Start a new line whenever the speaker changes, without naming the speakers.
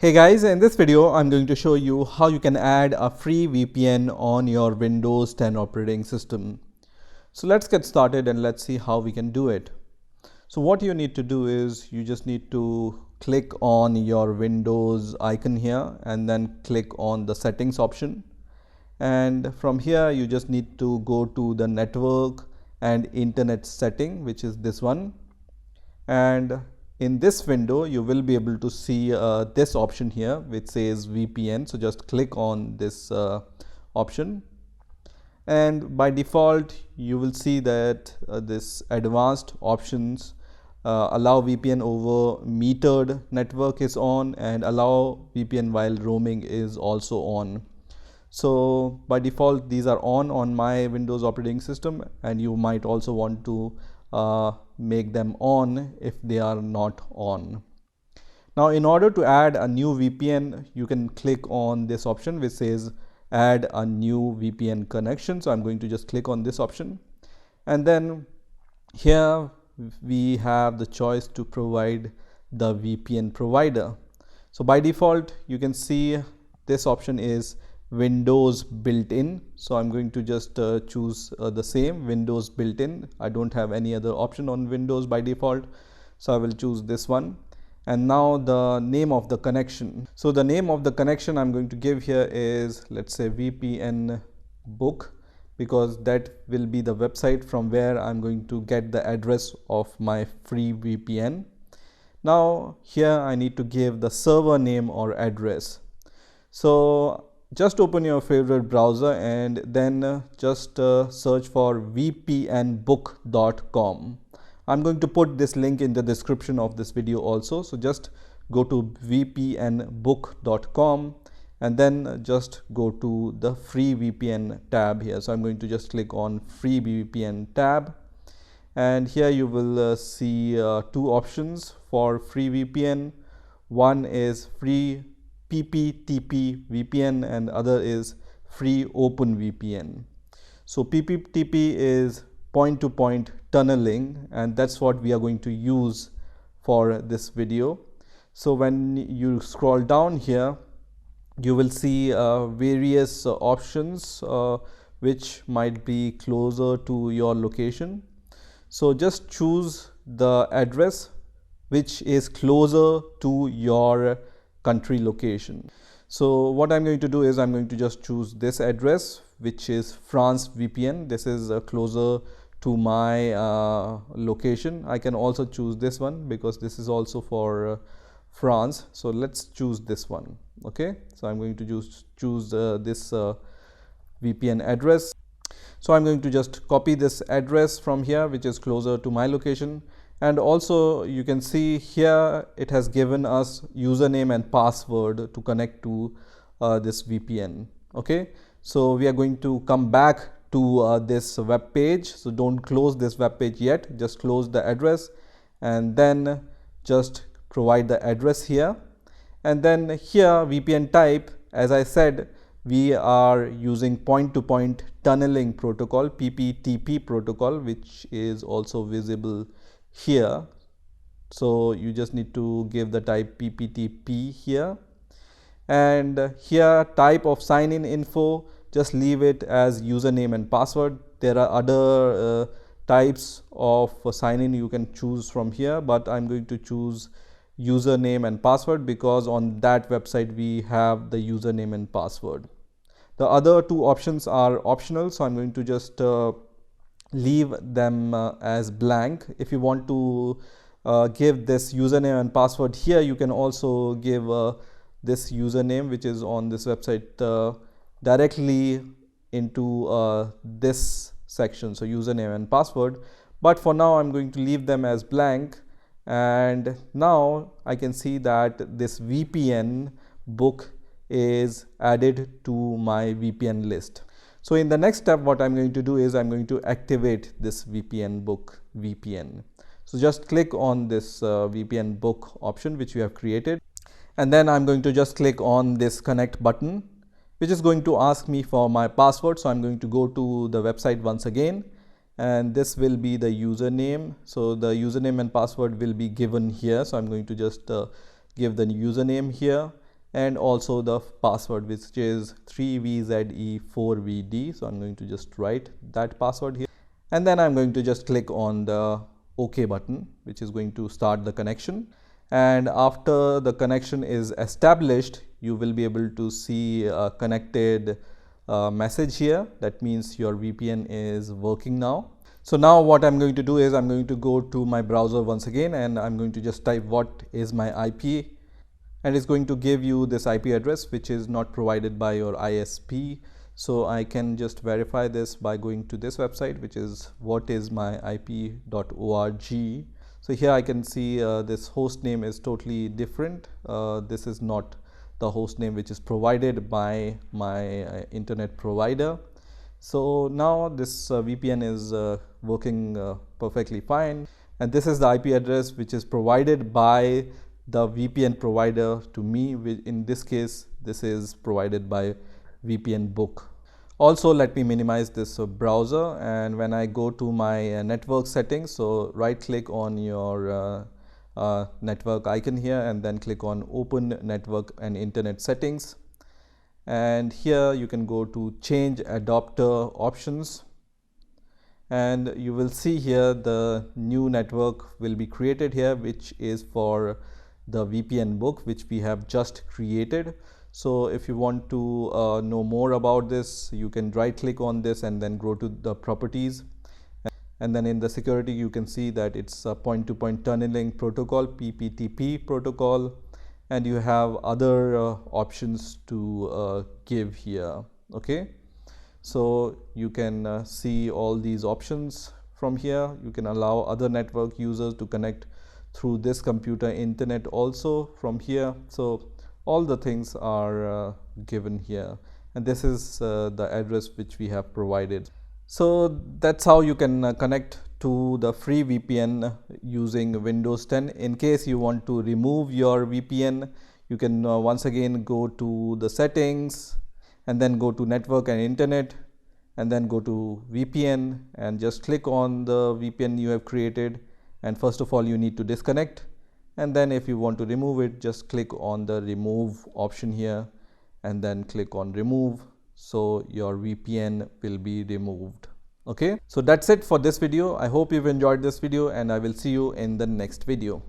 Hey guys, in this video I'm going to show you how you can add a free VPN on your Windows 10 operating system. So let's get started and let's see how we can do it. So what you need to do is you just need to click on your Windows icon here and then click on the settings option. And from here you just need to go to the network and internet setting, which is this one. And in this window you will be able to see this option here which says VPN. So just click on this option, and by default you will see that this advanced options allow VPN over metered network is on, and allow VPN while roaming is also on. So by default these are on my Windows operating system, and you might also want to make them on if they are not on. Now in order to add a new VPN, you can click on this option which says add a new VPN connection. So I'm going to just click on this option, and then here we have the choice to provide the VPN provider. So by default you can see this option is Windows built-in. So I'm going to just choose the same Windows built-in. I don't have any other option on Windows by default, so I will choose this one. And now the name of the connection. So the name of the connection I'm going to give here is, let's say, VPN book, because that will be the website from where I'm going to get the address of my free VPN. Now here I need to give the server name or address. So just open your favorite browser and then just search for vpnbook.com. I'm going to put this link in the description of this video also. So just go to vpnbook.com and then just go to the free VPN tab here. So I'm going to just click on free VPN tab, and here you will see two options for free VPN. One is free PPTP VPN and other is free open VPN. So PPTP is point-to-point tunneling, and that's what we are going to use for this video. So when you scroll down here, you will see various options which might be closer to your location. So just choose the address which is closer to your country location. So what I'm going to do is I'm going to just choose this address, which is France VPN. This is closer to my location. I can also choose this one because this is also for France. So let's choose this one. Okay, so I'm going to choose this VPN address. So I'm going to just copy this address from here, which is closer to my location. And also you can see here it has given us username and password to connect to this VPN. Okay, so we are going to come back to this web page. So don't close this web page yet, just close the address and then just provide the address here. And then here VPN type, as I said, we are using point-to-point tunneling protocol, PPTP protocol, which is also visible here. So you just need to give the type PPTP here, and here type of sign-in info, just leave it as username and password. There are other types of sign-in you can choose from here, but I'm going to choose username and password because on that website we have the username and password. The other two options are optional, so I'm going to just leave them as blank. If you want to give this username and password here, you can also give this username which is on this website directly into this section, so username and password. But for now I'm going to leave them as blank, and now I can see that this VPN book is added to my VPN list. So in the next step, what I'm going to do is I'm going to activate this VPN book VPN. So just click on this VPN book option which we have created, and then I'm going to just click on this connect button, which is going to ask me for my password. So I'm going to go to the website once again, and this will be the username. So the username and password will be given here. So I'm going to just give the username here, and also the password, which is 3VZE4VD. So I'm going to just write that password here, and then I'm going to just click on the OK button, which is going to start the connection. And after the connection is established, you will be able to see a connected message here. That means your VPN is working now. So now what I'm going to do is I'm going to go to my browser once again, and I'm going to just type what is my IP, and it's going to give you this IP address which is not provided by your ISP. So I can just verify this by going to this website, which is whatismyip.org. So here I can see this host name is totally different. This is not the host name which is provided by my internet provider. So now this VPN is working perfectly fine, and this is the IP address which is provided by the VPN provider to me. In this case, this is provided by VPN Book. Also, let me minimize this browser, and when I go to my network settings, so right click on your network icon here and then click on Open Network and Internet Settings, and here you can go to Change Adapter Options, and you will see here the new network will be created here, which is for the VPN Book which we have just created. So if you want to know more about this, you can right click on this and then go to the properties, and then in the security you can see that it's a point-to-point tunneling protocol, PPTP protocol, and you have other options to give here. Okay, so you can see all these options from here. You can allow other network users to connect through this computer internet also from here. So all the things are given here, and this is the address which we have provided. So that's how you can connect to the free VPN using Windows 10. In case you want to remove your VPN, you can once again go to the settings and then go to network and internet and then go to VPN and just click on the VPN you have created. And first of all, you need to disconnect, and then if you want to remove it, just click on the remove option here and then click on remove. So your VPN will be removed. Okay, so that's it for this video. I hope you've enjoyed this video, and I will see you in the next video.